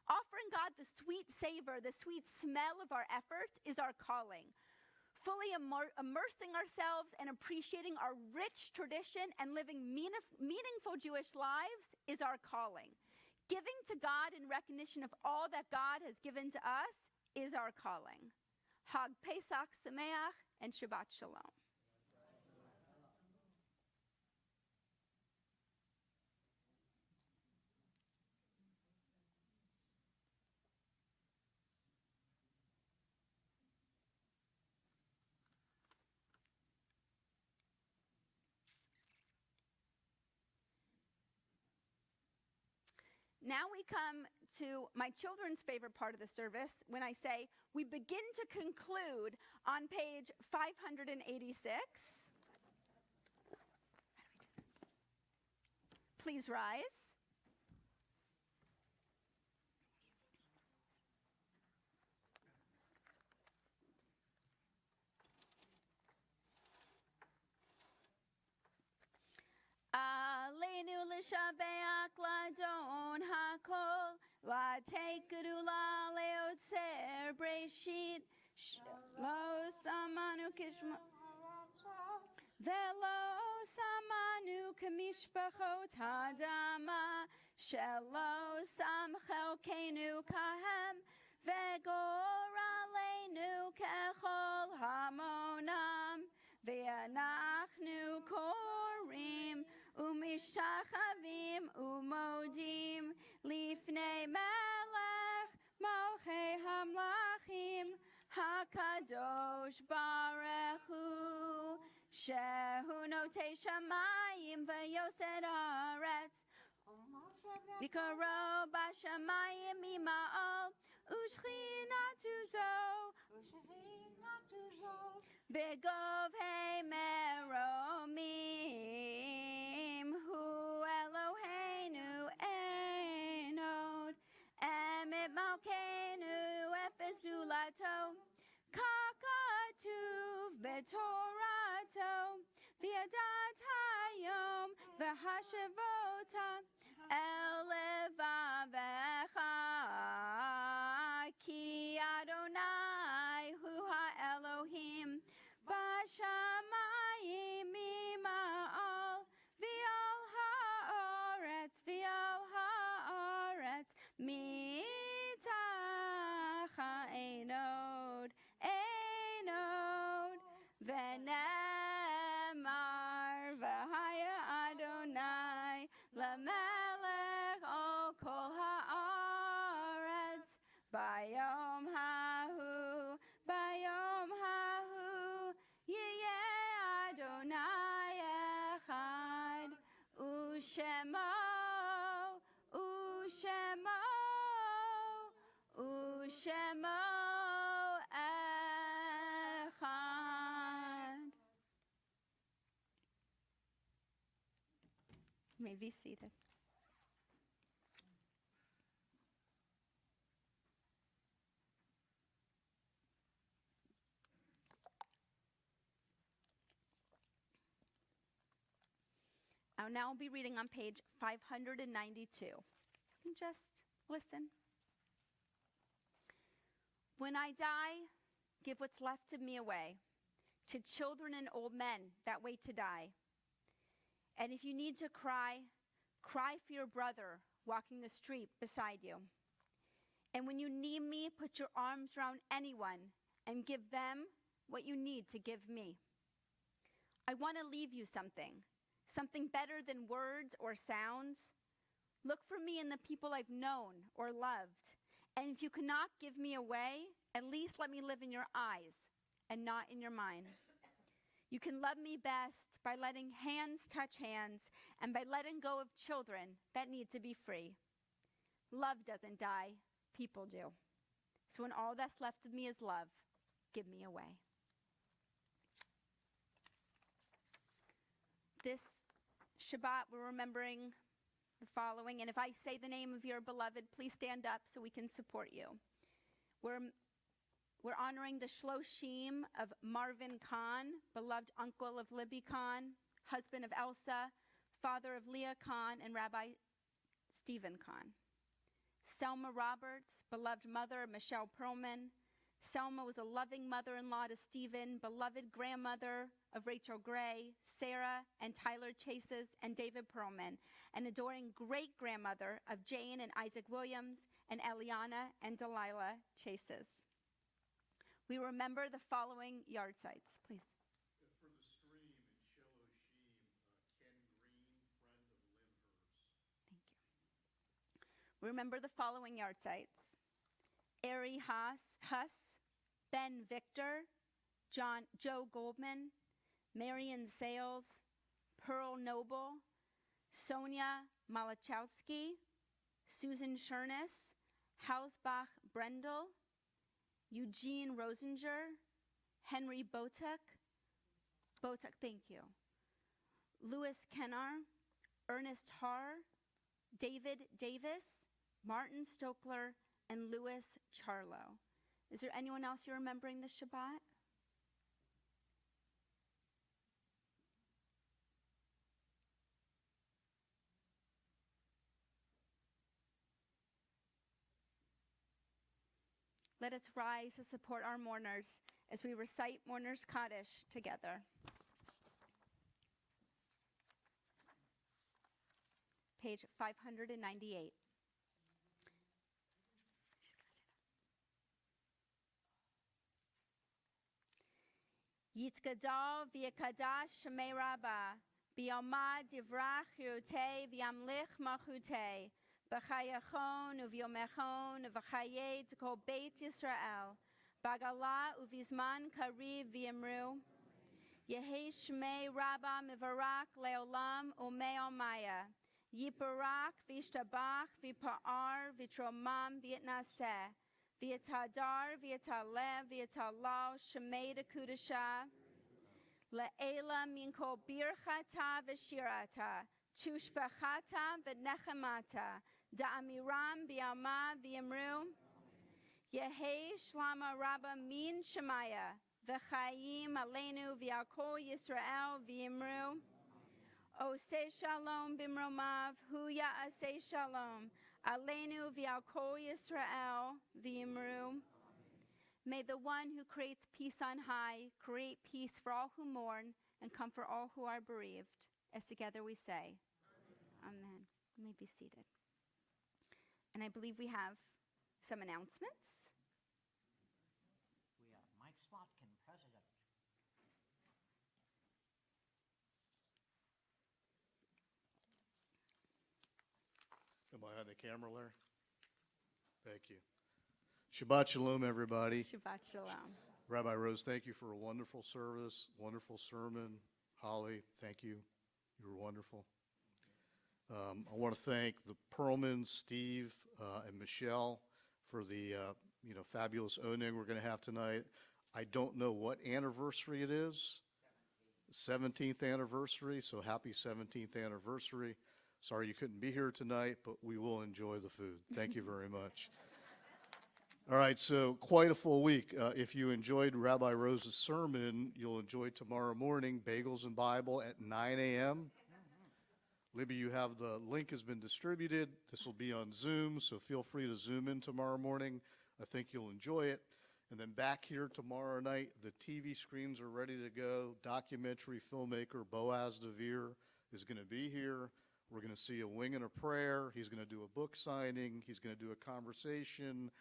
Offering God the sweet savor, the sweet smell of our efforts is our calling. Fully immersing ourselves and appreciating our rich tradition and living meaningful Jewish lives is our calling. Giving to God in recognition of all that God has given to us is our calling. Hag Pesach Sameach and Shabbat Shalom. Now we come to my children's favorite part of the service when I say we begin to conclude on page 586. Please rise. Aleinu l'shabeach ladon hakol, latei gedula leotzer breshit, lo samanu kishma, velo samanu kamishpachot hadama, shelo sam chelkenu kahem, vegor aleinu kechol hamonam, ve'anachnu korim, umishtachavim umodim, lifnei melech malchei hamlachim, hakadosh baruch hu, shehu notei shamayim v'yosed haaretz, Vikaro b'shamayim ima'al, u'shchinatu zo, begov hei meromim, hu Eloheinu enod, emet malkeinu efes zulato, kakatuv betorato, v'yadat hayom v'hashavota, el levavecha, ki Adonai hu ha-Elohim, b'shamayim ima'al, v'al ha'aretz, mitach ha'enod, v'nemar v'haya Adonai, l'melech ol kol ha'aretz, bayom hahu, yiyeh Adonai echad, u'shemo echad. You may be seated. I'll now be reading on page 592. And just listen. When I die, give what's left of me away to children and old men that wait to die. And if you need to cry, cry for your brother walking the street beside you. And when you need me, put your arms around anyone and give them what you need to give me. I want to leave you something better than words or sounds. Look for me in the people I've known or loved. And if you cannot give me away, at least let me live in your eyes and not in your mind. You can love me best by letting hands touch hands and by letting go of children that need to be free. Love doesn't die, people do. So when all that's left of me is love, give me away. This Shabbat, we're remembering the following, and if I say the name of your beloved, please stand up so we can support you. We're honoring the Shloshim of Marvin Kahn, beloved uncle of Libby Kahn, husband of Elsa, father of Leah Kahn, and Rabbi Stephen Kahn. Selma Roberts, beloved mother of Michelle Perlman. Selma was a loving mother-in-law to Stephen, beloved grandmother of Rachel Gray, Sarah and Tyler Chases, and David Perlman, an adoring great-grandmother of Jane and Isaac Williams, and Eliana and Delilah Chases. We remember the following yard sites, please. For the stream in Sheloshim, Ken Green, friend of Lyndhurst. Thank you. We remember the following yard sites. Ari Huss, Ben Victor, Joe Goldman, Marion Sales, Pearl Noble, Sonia Malachowski, Susan Sherness, Hausbach Brendel, Eugene Rosinger, Henry Botuk, thank you, Louis Kennar, Ernest Haar, David Davis, Martin Stokler, and Louis Charlo. Is there anyone else you're remembering this Shabbat? Let us rise to support our mourners as we recite Mourner's Kaddish together. Page 598. Yitzgadal v'yakadash shemei Rabbah, b'yomad yivrach yirutei v'yamlich malchutei, b'chayachon u'v'yomechon u'v'chayei t'kol beit Yisrael, b'gala u'v'zman kariv v'yimru, Yehi shmei Rabbah mivarak leolam u'me'omaya, yiparak v'yishtabach v'yipa'ar v'yitromam v'yitnaseh, V'yatadar, v'yatalev, v'yatalal, shemei dekudasha, le'ela minko birchata v'shirata, tushbachata v'nechemata, da'amiram b'yama v'yamru, Yehi shlama rabba min shemaya, v'chayim aleinu v'yakol Yisrael v'yamru, Oseh shalom b'mromav, hu ya'aseh shalom, Aleinu v'yakol Yisrael v'yimru. May the one who creates peace on high create peace for all who mourn and comfort all who are bereaved. As together we say, Amen. You may be seated. And I believe we have some announcements. We are Mike Slotkin, President. Am I on the camera, Larry? Thank you. Shabbat Shalom, everybody. Shabbat Shalom. Rabbi Rose, thank you for a wonderful service, wonderful sermon. Holly, thank you. You were wonderful. I want to thank the Perlmans, Steve, and Michelle for the fabulous owning we're going to have tonight. I don't know what anniversary it is. 17th anniversary, so happy 17th anniversary. Sorry you couldn't be here tonight, but we will enjoy the food. Thank you very much. All right, so quite a full week. If you enjoyed Rabbi Rose's sermon, you'll enjoy tomorrow morning, Bagels and Bible at 9 a.m. Libby, you have the link has been distributed. This will be on Zoom, so feel free to Zoom in tomorrow morning. I think you'll enjoy it. And then back here tomorrow night, the TV screens are ready to go. Documentary filmmaker Boaz DeVere is going to be here. We're going to see a wing and a prayer. He's going to do a book signing. He's going to do a conversation.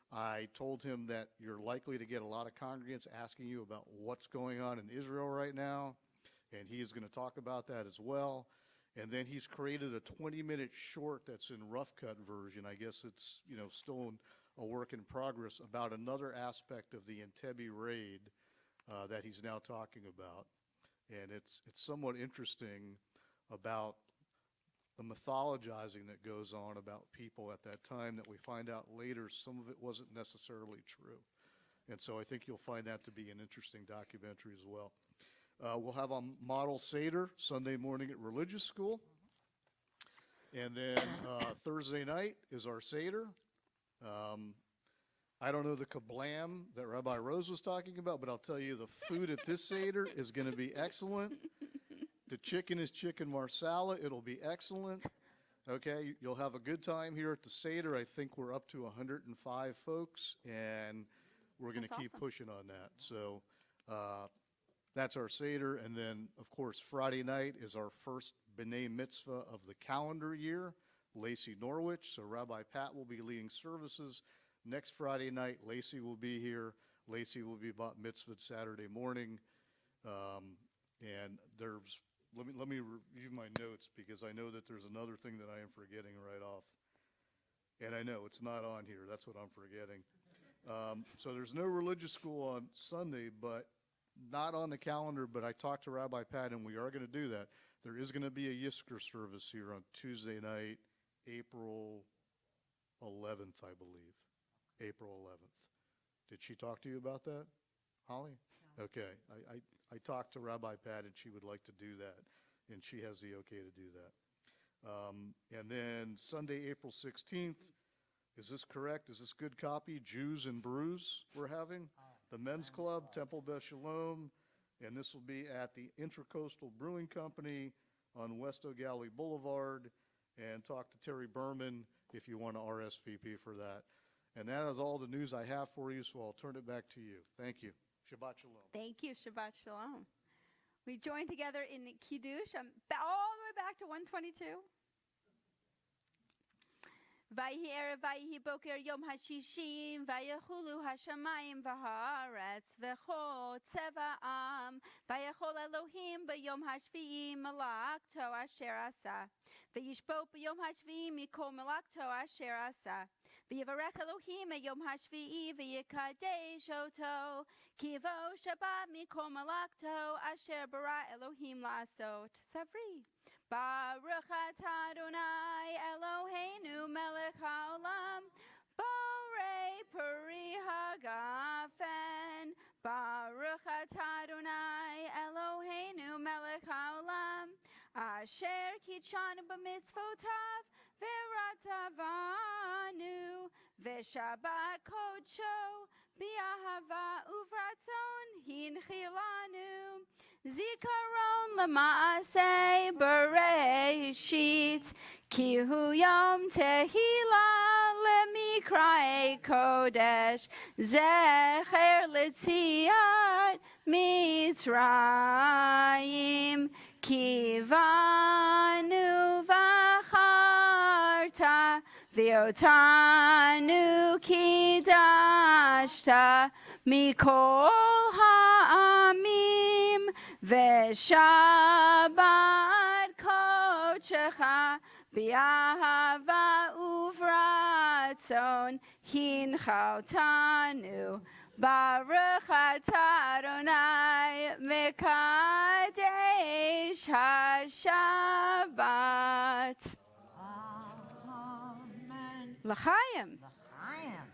I told him that you're likely to get a lot of congregants asking you about what's going on in Israel right now, and he is going to talk about that as well. And then he's created a 20-minute short that's in rough cut version. I guess it's still a work in progress about another aspect of the Entebbe raid that he's now talking about. And it's somewhat interesting about the mythologizing that goes on about people at that time that we find out later some of it wasn't necessarily true. And so I think you'll find that to be an interesting documentary as well. We'll have a model Seder Sunday morning at religious school. And then Thursday night is our Seder. I don't know the kablam that Rabbi Rose was talking about, but I'll tell you the food at this Seder is going to be excellent. The chicken is chicken marsala. It'll be excellent. Okay, you'll have a good time here at the Seder. I think we're up to 105 folks, and we're going to keep pushing on that. So that's our Seder. And then, of course, Friday night is our first B'nai Mitzvah of the calendar year, Lacey Norwich. So Rabbi Pat will be leading services. Next Friday night, Lacey will be here. Lacey will be bat mitzvah Saturday morning. And there's let me review my notes because I know that there's another thing that I am forgetting right off. And I know it's not on here. That's what I'm forgetting. So there's no religious school on Sunday, but not on the calendar. But I talked to Rabbi Pat, and we are going to do that. There is going to be a Yizkor service here on Tuesday night, April 11th, I believe. April 11th. Did she talk to you about that, Holly? No. Okay. I talked to Rabbi Pat, and she would like to do that, and she has the okay to do that. And then Sunday, April 16th, is this correct? Is this good copy? Jews and Brews we're having? The Men's Club, Temple Beth Shalom, and this will be at the Intracoastal Brewing Company on West O'Galley Boulevard. And talk to Terry Berman if you want to RSVP for that. And that is all the news I have for you, so I'll turn it back to you. Thank you. Shabbat Shalom. Thank you. Shabbat Shalom. We join together in Kiddush all the way back to 122. Vayhi erev vayhi boker yom hashishim vayachulu hashamayim v'haaretz v'chol tzeva'am vayachol Elohim b'yom hashvi'im malakto asher asa v'yishbot b'yom hashvi'im mikol malakto asher asa v'yivarech Elohim b'yom hashvi'i v'yikadesh oto kivo Shabbat mikol malakto asher bara Elohim la'asot savri. Baruch atah Adonai Eloheinu melech haolam borei peri hagafen. Baruch atah Adonai Eloheinu melech haolam asher kitshanu b'mitzvotav v'ratavanu v'shabbat kodsho b'ahava uvratzon hinchilanu. Zikaron lamaaseh bereshit ki hu yom tehila lemikrae kodesh zecher letziat Mitzrayim ki vanu v'acharta v'otanu kidashta mikol ha'amim v'shabbat kodshecha b'ahava uvratzon hinchaltanu. Baruch atah Adonai mekadesh hashabbat. Amen. L'chaim. L'chaim.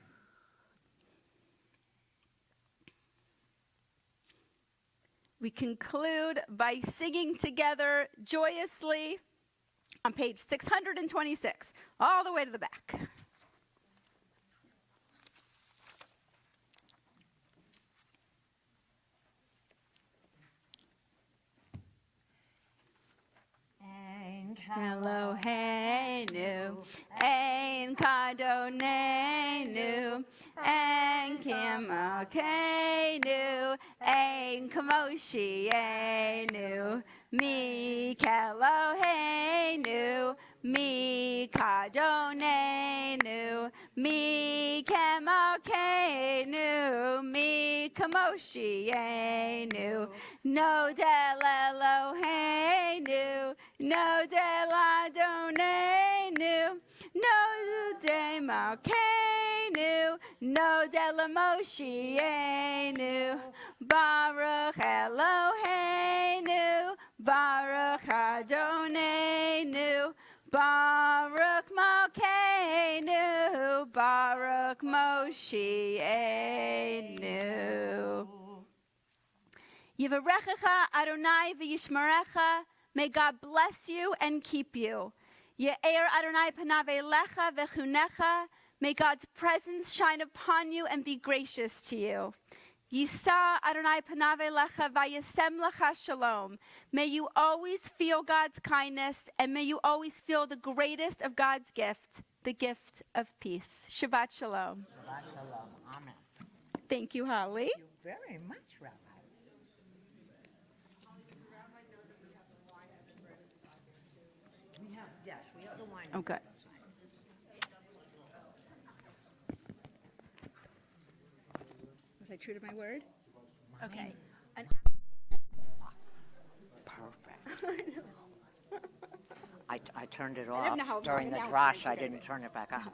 We conclude by singing together joyously on page 626, all the way to the back. Eloheinu, ein kadonenu, ein kimalkeinu, ein kamoshienu, mi keloheinu, mi kadonenu, mi kemalkeinu, mi kamoshienu, no del Eloheinu, no del Adonenu, no de Malkeinu, no del Moshienu, Baruch Eloheinu, Baruch Adonenu, Baruch Malkeinu, Baruch Moshienu. Yivarechecha Adonai v'yishmerecha. May God bless you and keep you. Ye'er Adonai panav elecha v'chunecha. May God's presence shine upon you and be gracious to you. Yisa Adonai panav elecha v'yasem lecha shalom. May you always feel God's kindness, and may you always feel the greatest of God's gift, the gift of peace. Shabbat shalom. Shabbat shalom. Amen. Thank you, Holly. Thank you very much, Rabbi. Yes, we have the wine. Oh, good. Was I true to my word? Okay. Perfect. I turned it don't know how off during the announcements drash. are I gonna didn't turn it back on.